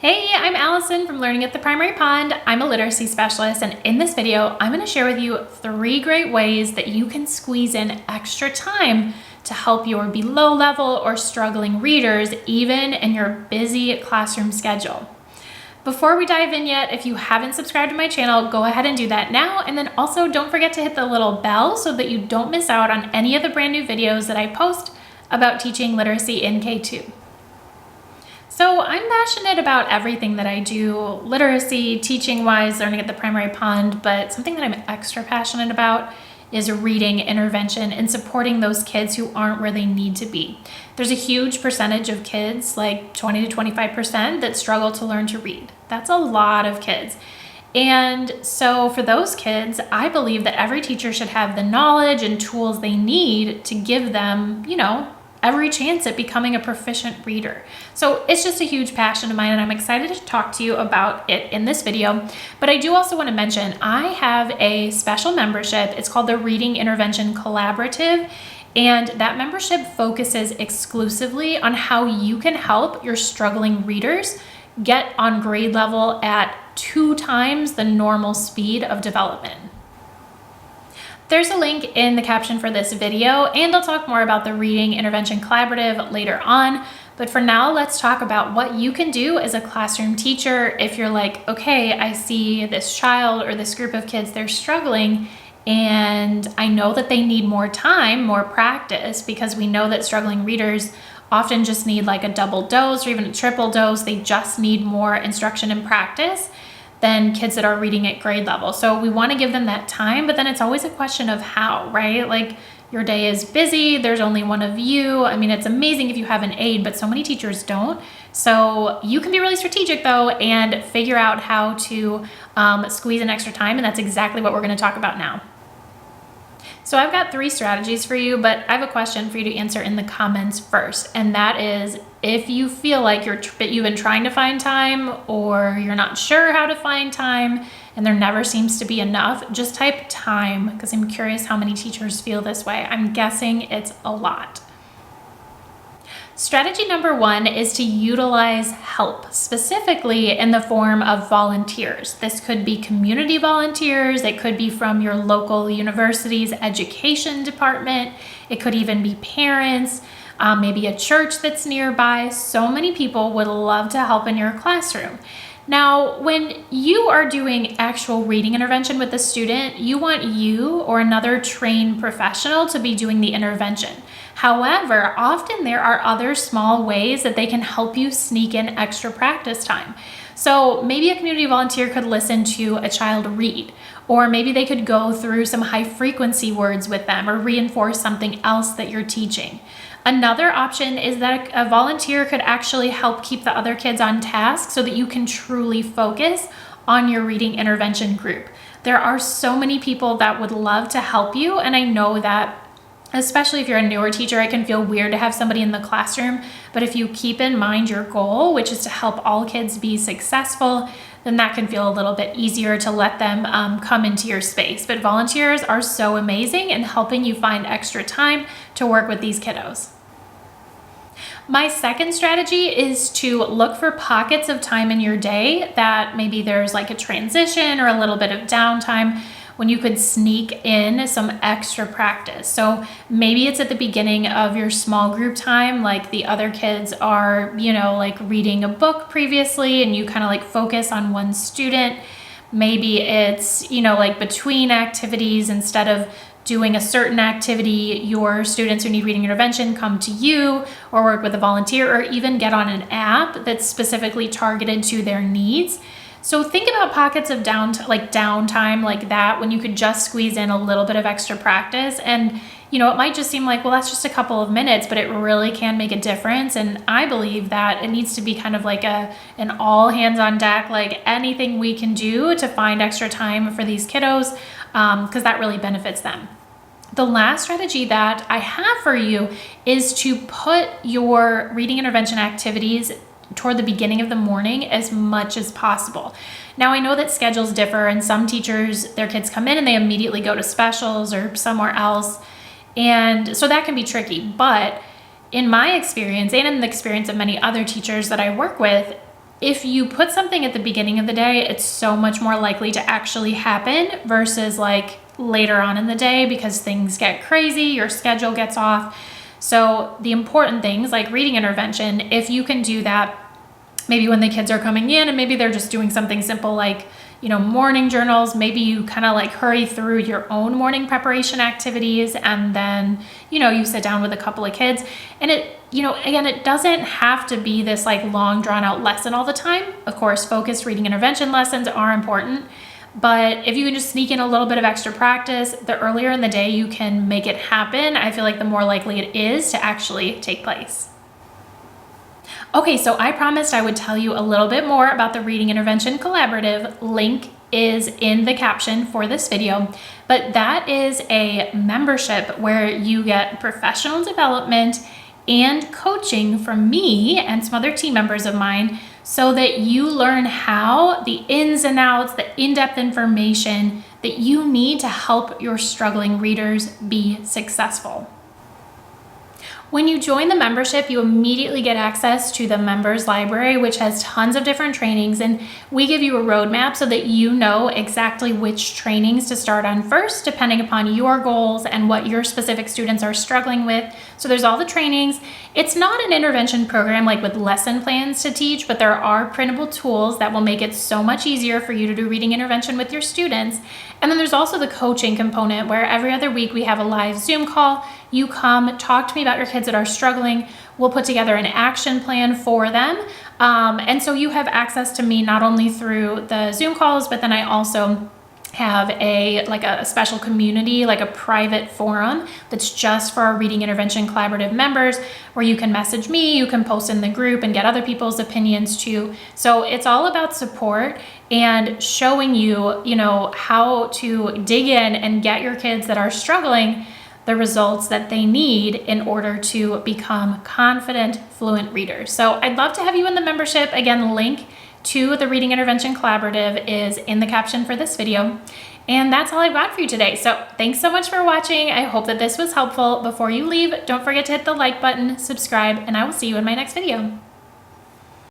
Hey, I'm Allison from Learning at the Primary Pond. I'm a literacy specialist, and in this video, I'm going to share with you 3 great ways that you can squeeze in extra time to help your below level or struggling readers, even in your busy classroom schedule. Before we dive in yet, if you haven't subscribed to my channel, go ahead and do that now. And then also don't forget to hit the little bell so that you don't miss out on any of the brand new videos that I post about teaching literacy in K2. So I'm passionate about everything that I do, literacy, teaching-wise, learning at the primary pond, but something that I'm extra passionate about is reading intervention and supporting those kids who aren't where they need to be. There's a huge percentage of kids, like 20 to 25%, that struggle to learn to read. That's a lot of kids. And so for those kids, I believe that every teacher should have the knowledge and tools they need to give them, every chance at becoming a proficient reader. So it's just a huge passion of mine, and I'm excited to talk to you about it in this video. But I do also want to mention, I have a special membership. It's called the Reading Intervention Collaborative, and that membership focuses exclusively on how you can help your struggling readers get on grade level at 2 times the normal speed of development. There's a link in the caption for this video, and I'll talk more about the Reading Intervention Collaborative later on. But for now, let's talk about what you can do as a classroom teacher if you're like, okay, I see this child or this group of kids, they're struggling, and I know that they need more time, more practice, because we know that struggling readers often just need like a double dose or even a triple dose. They just need more instruction and practice than kids that are reading at grade level. So we want to give them that time, but then it's always a question of how, right? Like your day is busy, there's only one of you. I mean, it's amazing if you have an aide, but so many teachers don't. So you can be really strategic though and figure out how to squeeze in extra time, and that's exactly what we're going to talk about now. So I've got 3 strategies for you, but I have a question for you to answer in the comments first. And that is, if you feel like you've been trying to find time or you're not sure how to find time and there never seems to be enough, just type time, because I'm curious how many teachers feel this way. I'm guessing it's a lot. Strategy number 1 is to utilize help, specifically in the form of volunteers. This could be community volunteers, it could be from your local university's education department, it could even be parents, maybe a church that's nearby. So many people would love to help in your classroom. Now, when you are doing actual reading intervention with a student, you want you or another trained professional to be doing the intervention. However, often there are other small ways that they can help you sneak in extra practice time. So maybe a community volunteer could listen to a child read, or maybe they could go through some high frequency words with them or reinforce something else that you're teaching. Another option is that a volunteer could actually help keep the other kids on task so that you can truly focus on your reading intervention group. There are so many people that would love to help you, and I know that especially if you're a newer teacher, it can feel weird to have somebody in the classroom, but if you keep in mind your goal, which is to help all kids be successful, then that can feel a little bit easier to let them come into your space. But volunteers are so amazing in helping you find extra time to work with these kiddos. My second strategy is to look for pockets of time in your day that maybe there's like a transition or a little bit of downtime when you could sneak in some extra practice. So maybe it's at the beginning of your small group time, like the other kids are, like reading a book previously and you kind of like focus on one student. Maybe it's, like between activities, instead of doing a certain activity, your students who need reading intervention come to you or work with a volunteer or even get on an app that's specifically targeted to their needs. So think about pockets of downtime like that when you could just squeeze in a little bit of extra practice. And, it might just seem like, well, that's just a couple of minutes, but it really can make a difference. And I believe that it needs to be kind of like an all hands on deck, like anything we can do to find extra time for these kiddos, because that really benefits them. The last strategy that I have for you is to put your reading intervention activities toward the beginning of the morning as much as possible. Now, I know that schedules differ, and some teachers, their kids come in and they immediately go to specials or somewhere else. And so that can be tricky. But in my experience and in the experience of many other teachers that I work with, if you put something at the beginning of the day, it's so much more likely to actually happen versus like later on in the day, because things get crazy, your schedule gets off. So the important things like reading intervention, if you can do that maybe when the kids are coming in and maybe they're just doing something simple like, morning journals, maybe you kind of like hurry through your own morning preparation activities, and then, you sit down with a couple of kids, and it, again, it doesn't have to be this like long drawn out lesson all the time. Of course, focused reading intervention lessons are important, but if you can just sneak in a little bit of extra practice, the earlier in the day you can make it happen, I feel like the more likely it is to actually take place. Okay, so I promised I would tell you a little bit more about the Reading Intervention Collaborative. Link is in the caption for this video, but that is a membership where you get professional development and coaching from me and some other team members of mine, so that you learn how the ins and outs, the in-depth information that you need to help your struggling readers be successful. When you join the membership, you immediately get access to the members library, which has tons of different trainings, and we give you a roadmap so that you know exactly which trainings to start on first, depending upon your goals and what your specific students are struggling with. So there's all the trainings. It's not an intervention program like with lesson plans to teach, but there are printable tools that will make it so much easier for you to do reading intervention with your students. And then there's also the coaching component, where every other week we have a live Zoom call. You come, talk to me about your kids that are struggling. We'll put together an action plan for them. And so you have access to me not only through the Zoom calls, but then I also have a special community, like a private forum that's just for our Reading Intervention Collaborative members, where you can message me, you can post in the group and get other people's opinions too. So it's all about support and showing you, how to dig in and get your kids that are struggling the results that they need in order to become confident, fluent readers. So I'd love to have you in the membership. Again, link to the Reading Intervention Collaborative is in the caption for this video. And that's all I've got for you today. So thanks so much for watching. I hope that this was helpful. Before you leave, don't forget to hit the like button, subscribe, and I will see you in my next video.